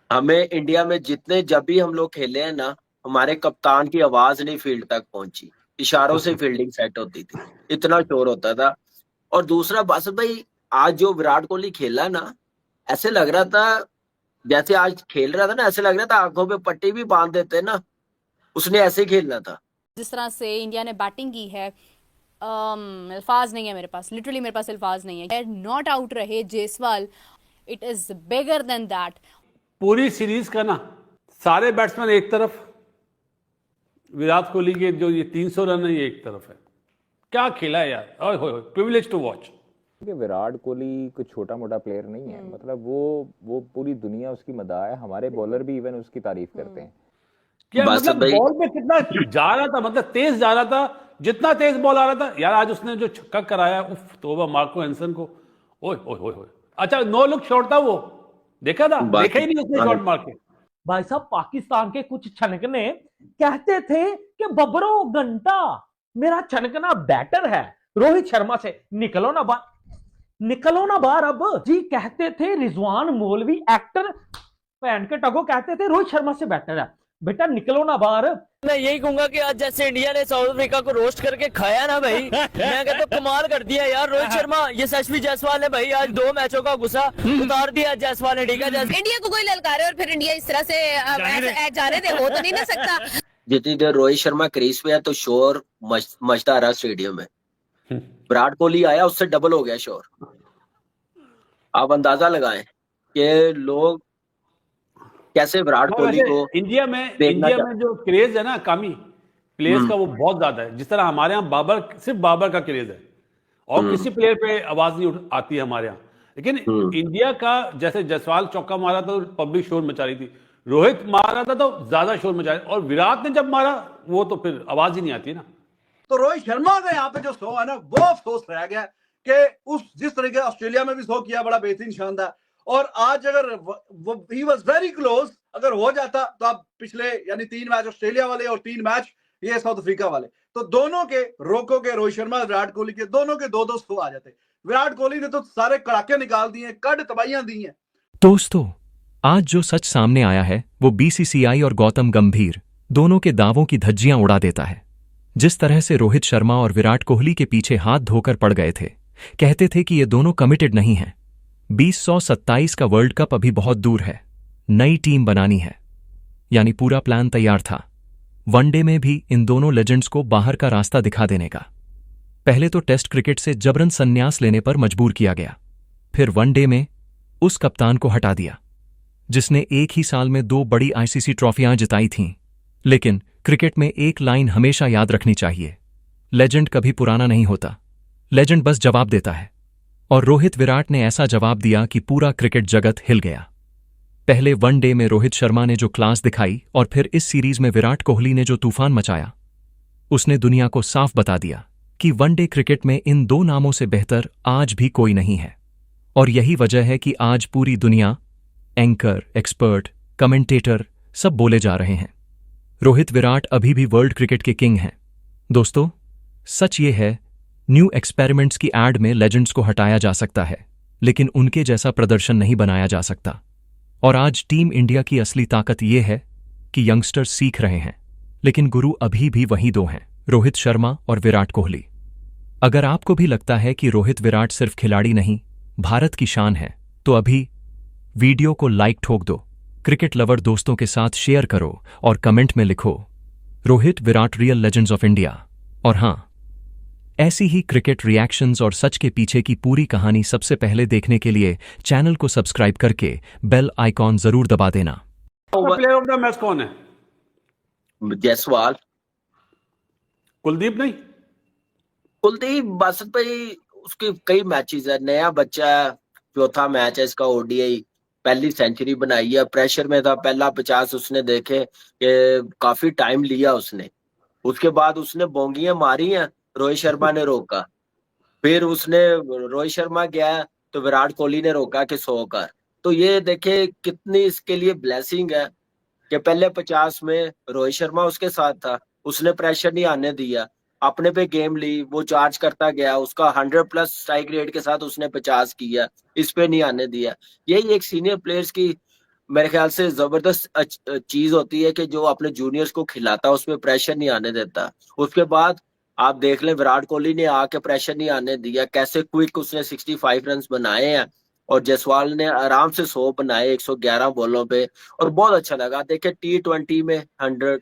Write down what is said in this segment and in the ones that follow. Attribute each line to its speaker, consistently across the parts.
Speaker 1: हमें इंडिया में जितने जब भी हम लोग खेले हैं ना, हमारे कप्तान की आवाज नहीं फील्ड तक पहुंची, इशारों से फील्डिंग सेट होती थी, इतना शोर होता था। और दूसरा बासत भाई, आज जो विराट कोहली खेला ना, ऐसे लग रहा था, जैसे आज खेल रहा था ना, ऐसे लग रहा था आंखों पे पट्टी भी बांध देते ना, उसने ऐसे ही खेलना था।
Speaker 2: जिस तरह से इंडिया ने बैटिंग की है, अल्फाज नहीं है मेरे पास, लिटरली मेरे पास अल्फाज नहीं है। नॉट आउट रहे Jaiswal, it is bigger than that.
Speaker 3: पूरी सीरीज का ना, सारे बैट्समैन एक तरफ, विराट कोहली के जो ये 300 रन है ये एक तरफ है। क्या खेला है यार, ओए होए, प्रिविलेज टू वॉच।
Speaker 4: कि विराट कोहली कोई छोटा मोटा प्लेयर नहीं है, मतलब वो पूरी दुनिया उसकी मदाह है। हमारे बॉलर भी इवन उसकी तारीफ करते हैं।
Speaker 3: क्या
Speaker 1: बासत
Speaker 3: मतलब
Speaker 1: भाई,
Speaker 3: बॉल पे कितना जा रहा था, मतलब तेज जा रहा था, जितना तेज बॉल आ रहा था यार। आज उसने जो छक्का कराया, उफ तोबा मार्को एंसन को, ओए ओए ओए ओए। अच्छा, नो लुक शॉट था वो, देखा था? देखा ही नहीं उसने शॉट मार के।
Speaker 5: भाई साहब, पाकिस्तान के कुछ छनकने कहते थे कि बबरो घंटा मेरा छनकना बेटर है रोहित शर्मा से। निकलो ना बाहर, निकलो ना बाहर अब जी। कहते थे रिजवान मौलवी एक्टर पैन के टगो कहते थे रोहित शर्मा से बेटर है। बेटा निकलो ना बाहर।
Speaker 6: मैं यही कहूंगा कि आज जैसे इंडिया ने साउथ अफ्रीका को रोस्ट करके खाया ना भाई, मैं कहता हूँ कमाल कर दिया यार रोहित शर्मा। ये यशस्वी जायसवाल ने भाई आज 2 मैचों का गुस्सा उतार दिया जायसवाल ने, ठीक है।
Speaker 2: इंडिया को कोई ललकारे और फिर इंडिया इस तरह से जाने दे, हो तो नहीं ना सकता।
Speaker 1: जितनी देर रोहित शर्मा क्रीज पे है तो शोर मचता रहा स्टेडियम में। विराट कोहली आया, उससे डबल हो गया शोर। आप अंदाजा लगाएं कि लोग कैसे विराट कोहली को
Speaker 3: इंडिया
Speaker 1: देखना
Speaker 3: में जो क्रेज है ना कामी प्लेयर्स का, वो बहुत ज्यादा है। जिस तरह हमारे यहाँ बाबर, सिर्फ बाबर का क्रेज है और किसी प्लेयर पे आवाज नहीं आती है हमारे यहाँ। लेकिन इंडिया का, जैसे जायसवाल चौका मारा तो पब्लिक शोर मचा रही थी, रोहित मारा था तो ज्यादा शोर मचा रही, और विराट ने जब मारा वो तो फिर आवाज ही नहीं आती ना।
Speaker 7: तो रोहित शर्मा का यहाँ पे जो शो है ना, वो अफसोस रह गया कि उस जिस तरीके ऑस्ट्रेलिया में भी शो किया, बड़ा बेहतरीन शानदार। और आज अगर ही वाज वेरी क्लोज, अगर हो जाता तो आप पिछले यानी 3 मैच ऑस्ट्रेलिया वाले और 3 मैच ये साउथ अफ्रीका वाले, तो दोनों के रोको के, रोहित शर्मा विराट कोहली के, दोनों के 2-2 शो आ जाते। विराट कोहली ने तो सारे कड़ाके निकाल दिए, कड़ तबाहियां दी हैं।
Speaker 8: दोस्तों, आज जो सच सामने आया है वो बीसीसीआई और गौतम गंभीर दोनों के दावों की धज्जियां उड़ा देता है। जिस तरह से रोहित शर्मा और विराट कोहली के पीछे हाथ धोकर पड़ गए थे, कहते थे कि ये दोनों कमिटेड नहीं हैं। 2027 का वर्ल्ड कप अभी बहुत दूर है, नई टीम बनानी है, यानी पूरा प्लान तैयार था वनडे में भी इन दोनों लेजेंड्स को बाहर का रास्ता दिखा देने का। पहले तो टेस्ट क्रिकेट से जबरन संन्यास लेने पर मजबूर किया गया, फिर वनडे में उस कप्तान को हटा दिया जिसने एक ही साल में 2 बड़ी आईसीसी ट्रॉफियां जिताई थीं। लेकिन क्रिकेट में एक लाइन हमेशा याद रखनी चाहिए, लेजेंड कभी पुराना नहीं होता, लेजेंड बस जवाब देता है। और रोहित विराट ने ऐसा जवाब दिया कि पूरा क्रिकेट जगत हिल गया। पहले वनडे में रोहित शर्मा ने जो क्लास दिखाई और फिर इस सीरीज में विराट कोहली ने जो तूफान मचाया, उसने दुनिया को साफ बता दिया कि वनडे क्रिकेट में इन 2 नामों से बेहतर आज भी कोई नहीं है। और यही वजह है कि आज पूरी दुनिया, एंकर, एक्सपर्ट, कमेंटेटर सब बोले जा रहे हैं, रोहित विराट अभी भी वर्ल्ड क्रिकेट के किंग हैं। दोस्तों, सच ये है, न्यू एक्सपेरिमेंट्स की एड में लेजेंड्स को हटाया जा सकता है, लेकिन उनके जैसा प्रदर्शन नहीं बनाया जा सकता। और आज टीम इंडिया की असली ताकत यह है कि यंगस्टर्स सीख रहे हैं, लेकिन गुरु अभी भी वही 2 हैं, रोहित शर्मा और विराट कोहली। अगर आपको भी लगता है कि रोहित विराट सिर्फ खिलाड़ी नहीं, भारत की शान है, तो अभी वीडियो को लाइक ठोक दो, क्रिकेट लवर दोस्तों के साथ शेयर करो और कमेंट में लिखो, Rohit Virat real legends of India. और हां, ऐसी ही क्रिकेट रिएक्शंस और सच के पीछे की पूरी कहानी सबसे पहले देखने के लिए चैनल को सब्सक्राइब करके बेल आइकॉन जरूर दबा देना।
Speaker 3: प्लेयर ऑफ द मैच कौन है?
Speaker 1: जायसवाल।
Speaker 3: कुलदीप नहीं?
Speaker 1: कुलदीप बासत भाई, उसके कई मैचेस है, नया बच्चा है, 4था मैच है इसका ओडीआई, पहली सेंचुरी बनाई है, प्रेशर में था, पहला 50 उसने देखे कि काफी टाइम लिया उसने। उसके बाद उसने बोंगियां मारी हैं, रोहित शर्मा ने रोका, फिर उसने रोहित शर्मा गया तो विराट कोहली ने रोका कि 100 कर। तो ये देखे कितनी इसके लिए ब्लेसिंग है कि पहले 50 में रोहित शर्मा उसके साथ था, उसने प्रेशर नहीं आने दिया, अपने पे गेम ली, वो चार्ज करता गया, उसका 100+ स्ट्राइक रेट के साथ उसने 50 किया, इस पे नहीं आने दिया। यही एक सीनियर प्लेयर्स की मेरे ख्याल से जबरदस्त चीज होती है कि जो अपने जूनियर्स को खिलाता है उसमें प्रेशर नहीं आने देता। उसके बाद आप देख लें विराट कोहली ने आके प्रेशर नहीं आने दिया, कैसे क्विक उसने 65 रन बनाए हैं और जायसवाल ने आराम से 100 बनाए 111 बॉलों पे। और बहुत अच्छा लगा देखे, T20 में 100,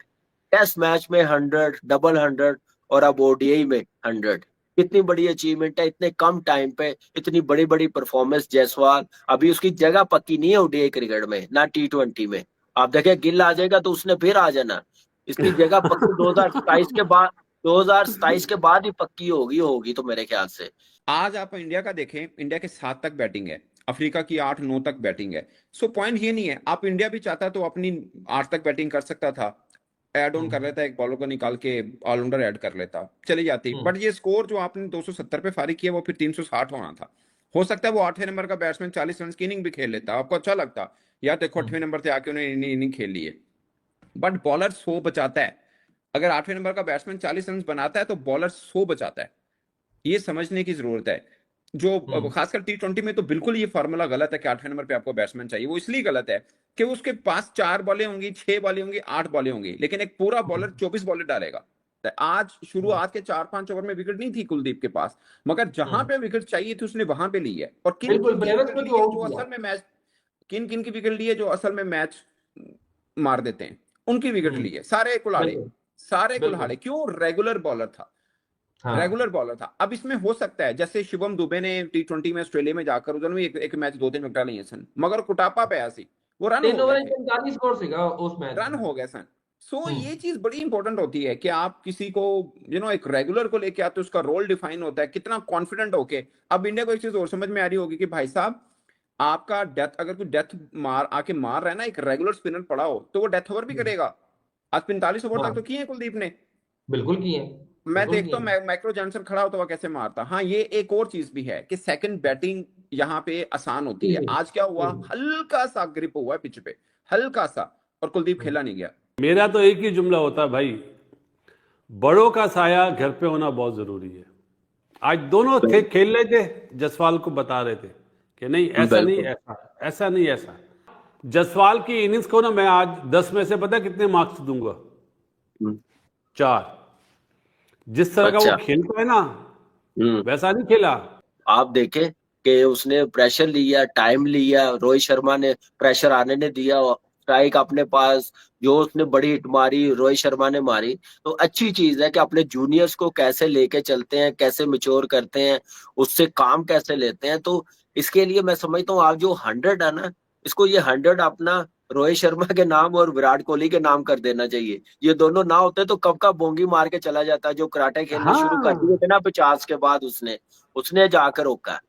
Speaker 1: टेस्ट मैच में 100, डबल 100 और अब ODI में 100। कितनी बड़ी अचीवमेंट है इतने कम टाइम पे, इतनी बड़ी बड़ी परफॉर्मेंस जायसवाल। अभी उसकी जगह पक्की नहीं है ODI क्रिकेट में ना T20 में। आप देखें गिल आ जाएगा तो उसने फिर आ जाना, इसकी जगह पक्की 2027 के बाद, 2027 के बाद ही पक्की होगी तो मेरे ख्याल से।
Speaker 9: आज आप इंडिया का देखें, इंडिया के 7 तक बैटिंग है, अफ्रीका की 8-9 तक बैटिंग है। सो पॉइंट ये नहीं है, आप इंडिया भी चाहता तो अपनी 8 तक बैटिंग कर सकता था, ऐड ऑन कर लेता, एक बॉलर को निकाल के ऑलराउंडर ऐड कर लेता, चली जाती। बट ये स्कोर जो आपने 270 पे फारिग किया वो फिर 360 होना था। हो सकता है वो 8वें नंबर का बैट्समैन 40 रन की इनिंग भी खेल लेता, आपको अच्छा लगता, या देखो 8वें नंबर से आके उन्हें इनिंग खेल ली है। बट बॉलर 100 बचाता है। अगर 8वें नंबर का बैट्समैन 40 रन बनाता है तो बॉलर 100 बचाता है, ये समझने की जरूरत है। जो खासकर T20 में तो बिल्कुल ये फार्मूला गलत है कि 8वें नंबर पे आपको बैट्समैन चाहिए। वो इसलिए गलत है कि उसके पास 4 बॉलें होंगी, 6 बॉलें होंगी, 8 बॉलें होंगी, लेकिन एक पूरा बॉलर 24 बॉलें डालेगा। आज शुरुआत के 4-5 ओवर में विकेट नहीं थी कुलदीप के पास, मगर जहां पे विकेट चाहिए थी उसने वहां पे ली है। और किन किन की विकेट ली है जो असल में मैच, किन किन की विकेट ली है जो असल में मैच मार देते हैं, उनकी विकेट ली है। सारे कुल्हाड़े क्यों? रेगुलर बॉलर था, रेगुलर बॉलर था। अब इसमें हो सकता है जैसे शिवम दुबे ने T20 में ऑस्ट्रेलिया में जाकर उन्होंने एक मैच 2-3 विकेट लिए सन, मगर कुटापा पे आसी वो रन हो गए सन। सो ये चीज बड़ी इंपॉर्टेंट होती है कि आप किसी को एक रेगुलर को लेके आते, उसका रोल डिफाइन होता है, कितना कॉन्फिडेंट होके। अब इंडिया को एक चीज और समझ में आ रही होगी कि भाई साहब आपका डेथ, अगर कोई डेथ आके मार रहा है ना, एक रेगुलर स्पिनर पड़ा हो तो वो डेथ ओवर भी करेगा। आज 45 ओवर तक तो किए कुलदीप ने,
Speaker 5: बिल्कुल किए।
Speaker 9: मैं देखता हूँ माइक्रो जॉनसन खड़ा होता हुआ कैसे मारता। हाँ, ये एक और चीज भी है कि सेकंड बैटिंग यहाँ पे आसान होती है। आज क्या हुआ, हल्का सा ग्रिप हुआ पिच पे, हल्का सा, और कुलदीप खेला नहीं गया।
Speaker 3: मेरा तो एक ही जुमला होता है भाई, बड़ों का साया घर पे होना बहुत जरूरी है। आज दोनों थे खेल रहे थे, जायसवाल को बता रहे थे कि नहीं ऐसा नहीं, ऐसा नहीं, ऐसा। जायसवाल की इनिंग्स को ना मैं आज 10 में से पता कितने मार्क्स दूंगा? 4। जिस तरह का वो खेलता है ना वैसा नहीं खेला।
Speaker 1: आप देखें कि उसने प्रेशर लिया, टाइम लिया, रोहित शर्मा ने प्रेशर आने नहीं दिया, स्ट्राइक अपने पास, जो उसने बड़ी हिट मारी रोहित शर्मा ने मारी। तो अच्छी चीज है कि अपने जूनियर्स को कैसे लेके चलते हैं, कैसे मैच्योर करते हैं, उससे काम कैसे लेते हैं। तो इसके लिए मैं समझता हूँ आप जो 100 है ना, इसको ये 100 अपना रोहित शर्मा के नाम और विराट कोहली के नाम कर देना चाहिए। ये दोनों ना होते तो कब का बोंगी मार के चला जाता, जो कराटे खेलना शुरू कर दिए थे ना 50 के बाद उसने जाकर रोका।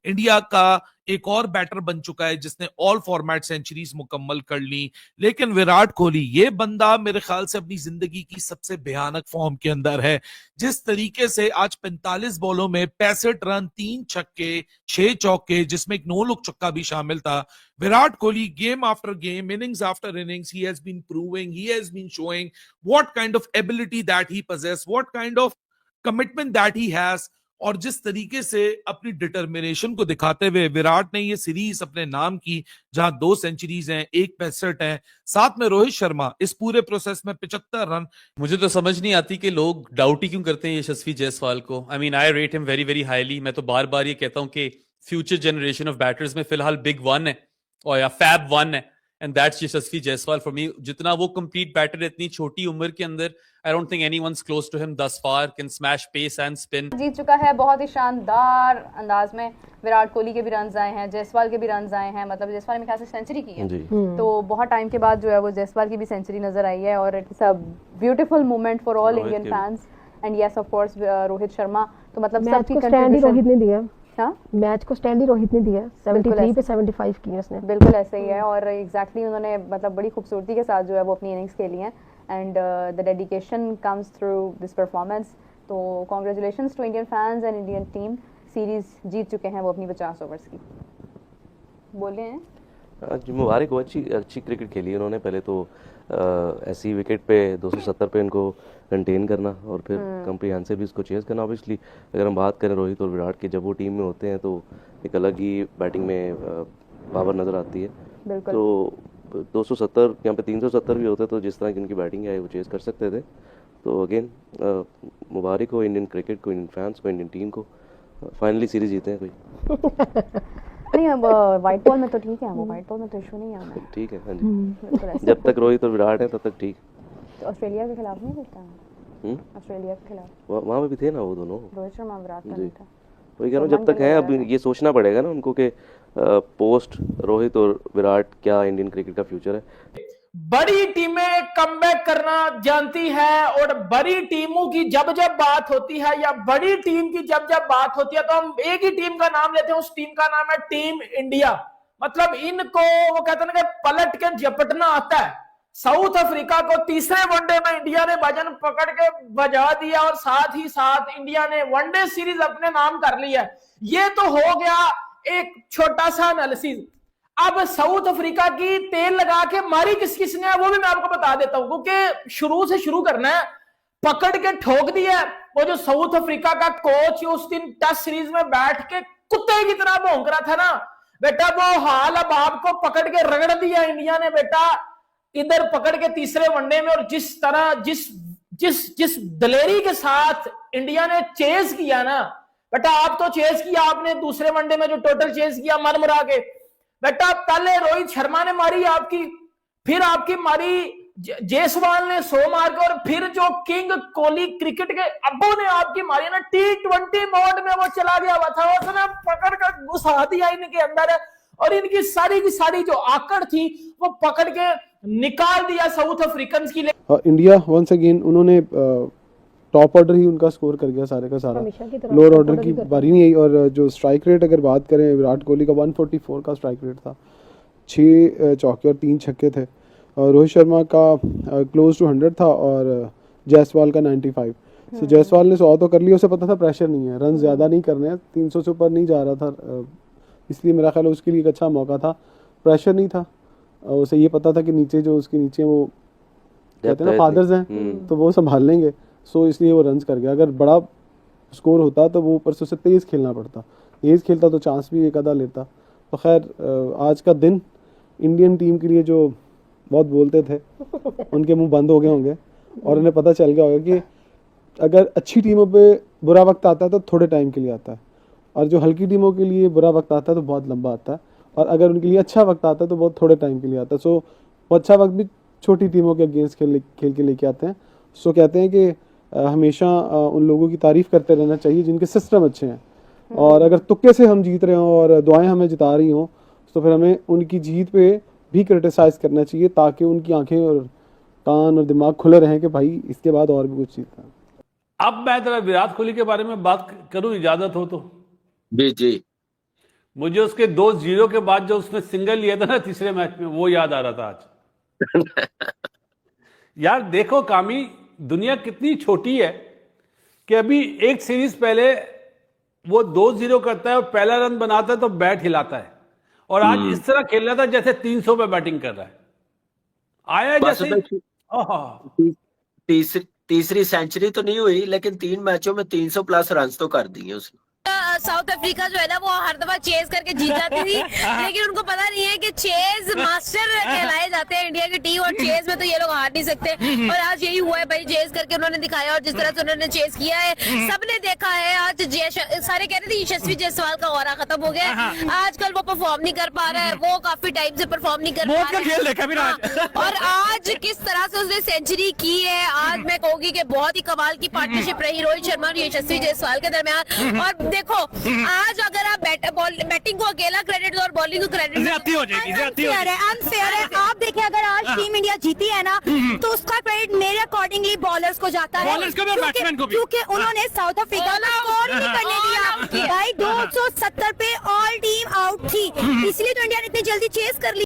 Speaker 10: इंडिया का एक और बैटर बन चुका है जिसने ऑल फॉर्मेट सेंचुरीज मुकम्मल कर ली, लेकिन विराट कोहली ये बंदा मेरे ख्याल से अपनी जिंदगी की सबसे भयानक फॉर्म के अंदर है। जिस तरीके से आज 45 बॉलों में 65 रन, 3 छक्के, 6 चौके, जिसमें एक नो लुक छक्का भी शामिल था। Virat Kohli game after game, innings after innings, he has been proving, he has been showing what kind of ability that he possess, what kind of commitment that he has. और जिस तरीके से अपनी डिटर्मिनेशन को दिखाते हुए विराट ने ये सीरीज अपने नाम की, जहां 2 सेंचुरीज हैं, 1 65 है, साथ में रोहित शर्मा इस पूरे प्रोसेस में 75 रन।
Speaker 11: मुझे तो समझ नहीं आती कि लोग डाउट ही क्यों करते हैं यशस्वी जायसवाल को। I mean I rate him very very highly. मैं तो बार बार ये कहता हूं कि फ्यूचर जनरेशन ऑफ बैटर्स में फिलहाल बिग 1 है और या फैब 1 है, and that's Yashasvi Jaiswal for me. जितना वो कंप्लीट बैटर है इतनी छोटी उम्र के अंदर, I don't think anyone's close to him thus far, can smash pace and spin।
Speaker 2: जीत चुका है बहुत ही शानदार अंदाज में। विराट कोहली के भी रन आए हैं, जायसवाल के भी रन आए हैं, मतलब जायसवाल ने मेरे ख्याल से सेंचुरी की है, तो बहुत टाइम के बाद जो है वो जायसवाल की भी सेंचुरी नजर आई है। और it's a beautiful moment for all Indian fans and yes of course Rohit Sharma. तो मतलब सबकी
Speaker 12: कंट्रीब्यूशन रोहित ने दिया।
Speaker 2: हाँ,
Speaker 12: मैच को स्टैंड ही रोहित ने दिया, 73 पे 75 किए उसने।
Speaker 2: बिल्कुल ऐसे ही है और एग्जैक्टली उन्होंने मतलब बड़ी खूबसूरती के साथ जो है वो अपनी इनिंग्स खेली हैं and the dedication comes through this performance. तो congratulations to Indian fans and Indian team, series जीत चुके हैं वो अपनी 50 ओवर्स की। बोले हैं
Speaker 13: मुबारक हो, अच्छी क्रिकेट खेली उन्होंने। पहले तो ऐसी विकेट पे 270 पे इनको कंटेन करना और फिर कम्प्रीहेंसिव भी इसको चेस करना। ऑब्वियसली अगर हम बात करें रोहित और विराट की, जब वो टीम में होते हैं तो एक अलग ही बैटिंग में पावर नज़र आती है। तो 270 यहाँ पे 370 भी होते तो जिस तरह की उनकी बैटिंग है वो चेज कर सकते थे। तो अगेन मुबारक हो इंडियन क्रिकेट को, इंडियन फैंस को, इंडियन टीम को, फाइनली सीरीज जीते हैं कोई।
Speaker 2: नहीं, अब व्हाइट बॉल में तो ठीक है, वो व्हाइट बॉल में तो इशू नहीं है।
Speaker 13: ठीक है, हाँ जी, जब तक रोहित और विराट है तब तक ठीक।
Speaker 2: तो ऑस्ट्रेलिया के खिलाफ नहीं खेलता है? ऑस्ट्रेलिया के खिलाफ
Speaker 13: वहाँ पे भी थे ना वो दोनों,
Speaker 2: रोहित शर्मा विराट का
Speaker 13: जी।
Speaker 2: नहीं था।
Speaker 13: वही कह रहा हूँ, जब तक है अब ये सोचना पड़ेगा ना उनको कि पोस्ट रोहित और विराट क्या इंडियन क्रिकेट का फ्यूचर है।
Speaker 5: बड़ी टीमें कमबैक करना जानती है, और बड़ी टीमों की जब जब बात होती है या बड़ी टीम की जब जब बात होती है तो हम एक ही टीम का नाम लेते हैं, उस टीम का नाम है टीम इंडिया। मतलब इनको वो कहते हैं कि पलट के झपटना आता है। साउथ अफ्रीका को तीसरे वनडे में इंडिया ने वजन पकड़ के बजा दिया और साथ ही साथ इंडिया ने वनडे सीरीज अपने नाम कर ली है। ये तो हो गया एक छोटा सा एनालिसिस। अब साउथ अफ्रीका की तेल लगा के मारी किस किस ने वो भी मैं आपको बता देता हूं, क्योंकि शुरू से शुरू करना है। पकड़ के ठोक दिया वो जो साउथ अफ्रीका का कोच उस दिन टेस्ट सीरीज में बैठ के कुत्ते की तरह भौंक रहा था ना बेटा, वो हाल अब आपको पकड़ के रगड़ दिया इंडिया ने बेटा, इधर पकड़ के तीसरे वनडे में। और जिस तरह जिस दलेरी के साथ इंडिया ने चेज किया ना बेटा, आप तो चेज किया आपने दूसरे वनडे में जो टोटल चेज किया मर मुरा के बेटा। पहले रोहित शर्मा ने मारी आपकी, फिर आपकी मारी जायसवाल ने 100 मार के, और फिर जो किंग कोहली क्रिकेट के अब्बू ने आपकी मारी ना T20 मोड में वो चला गया हुआ था, उसने पकड़ कर घुसा दिया इनके अंदर, और इनकी सारी की सारी जो आकड़ थी वो पकड़ के निकाल दिया साउथ अफ्रीकन की।
Speaker 14: इंडिया वंस अगेन उन्होंने टॉप ऑर्डर ही उनका स्कोर कर गया सारे का सारा, लोअर ऑर्डर की बारी नहीं आई। और जो स्ट्राइक रेट अगर बात करें, विराट कोहली का 144 का स्ट्राइक रेट था, 6 चौके और 3 छक्के थे। और रोहित शर्मा का क्लोज टू 100 था और जायसवाल का 95। सो जायसवाल ने 100 तो कर लिया, उसे पता था प्रेशर नहीं है, रन ज़्यादा नहीं करने हैं, 300 से ऊपर नहीं जा रहा था, इसलिए मेरा ख्याल है उसके लिए एक अच्छा मौका था। प्रेशर नहीं था, उसे ये पता था कि नीचे जो उसके नीचे वो कहते हैं ना फादर्स हैं, तो वो संभाल लेंगे। सो इसलिए वो रन्स कर गया। अगर बड़ा स्कोर होता तो वो ऊपर से उसे तेज़ खेलना पड़ता, तेज़ खेलता तो चांस भी एक आधा लेता। तो खैर आज का दिन इंडियन टीम के लिए, जो बहुत बोलते थे उनके मुंह बंद हो गए होंगे और उन्हें पता चल गया होगा कि अगर अच्छी टीमों पे बुरा वक्त आता है तो थोड़े टाइम के लिए आता है, और जो हल्की टीमों के लिए बुरा वक्त आता है तो बहुत लंबा आता है, और अगर उनके लिए अच्छा वक्त आता है तो बहुत थोड़े टाइम के लिए आता है। सो वो अच्छा वक्त भी छोटी टीमों के अगेंस्ट खेल के लेके आते हैं। सो कहते हैं कि हमेशा उन लोगों की तारीफ़ करते रहना चाहिए जिनके सिस्टम अच्छे हैं, और अगर तुक्के से हम जीत रहे हों और दुआएं हमें जिता रही हों तो फिर हमें उनकी जीत पे भी क्रिटिसाइज़ करना चाहिए, ताकि उनकी आंखें और कान और दिमाग खुले रहें कि भाई इसके बाद और भी कुछ जीतना है।
Speaker 3: अब मैं जरा विराट कोहली के बारे में बात करूं, इजाजत हो तो?
Speaker 1: जी।
Speaker 3: मुझे उसके 2-0 के बाद जो उसने सिंगल लिया था ना तीसरे मैच में, वो याद आ रहा था आज। यार देखो कामी, दुनिया कितनी छोटी है कि अभी एक सीरीज पहले वो 2-0 करता है और पहला रन बनाता है तो बैट हिलाता है, और आज इस तरह खेल रहा था जैसे 300 पे बैटिंग कर रहा है। आया जैसे
Speaker 1: तीसरी सेंचुरी तो नहीं हुई, लेकिन 3 मैचों में 300 प्लस रन तो कर दिए उसने।
Speaker 15: साउथ अफ्रीका जो है ना वो हर दफा चेज करके जीत जाती थी, लेकिन उनको पता नहीं है कि चेज मास्टर कहलाए जाते हैं इंडिया की टीम, और चेज में तो ये लोग हार नहीं सकते। और आज यही हुआ है भाई, चेज करके उन्होंने दिखाया, और जिस तरह से उन्होंने चेज किया है सबने देखा है। आज सारे कह रहे थे यशस्वी जायसवाल का ऑरा खत्म हो गया, आजकल वो परफॉर्म नहीं कर पा रहा है, वो काफी टाइम से परफॉर्म नहीं कर पा रहा है। और आज किस तरह से उसने सेंचुरी की है, आज मैं कहूंगी कि बहुत ही कमाल की पार्टनरशिप रही रोहित शर्मा और यशस्वी जायसवाल के दरमियान। और देखो आज अगर आप बैटिंग को अकेला क्रेडिट दो और बॉलिंग को क्रेडिट अनफेयर है। आप देखिए अगर आज टीम इंडिया जीती है ना तो उसका क्रेडिट मेरे अकॉर्डिंगली बॉलर्स को जाता है, क्योंकि उन्होंने साउथ अफ्रीका को स्कोर नहीं करने दिया भाई। 270 पे ऑल टीम आउट थी, इसलिए तो इंडिया ने इतनी जल्दी चेस कर ली।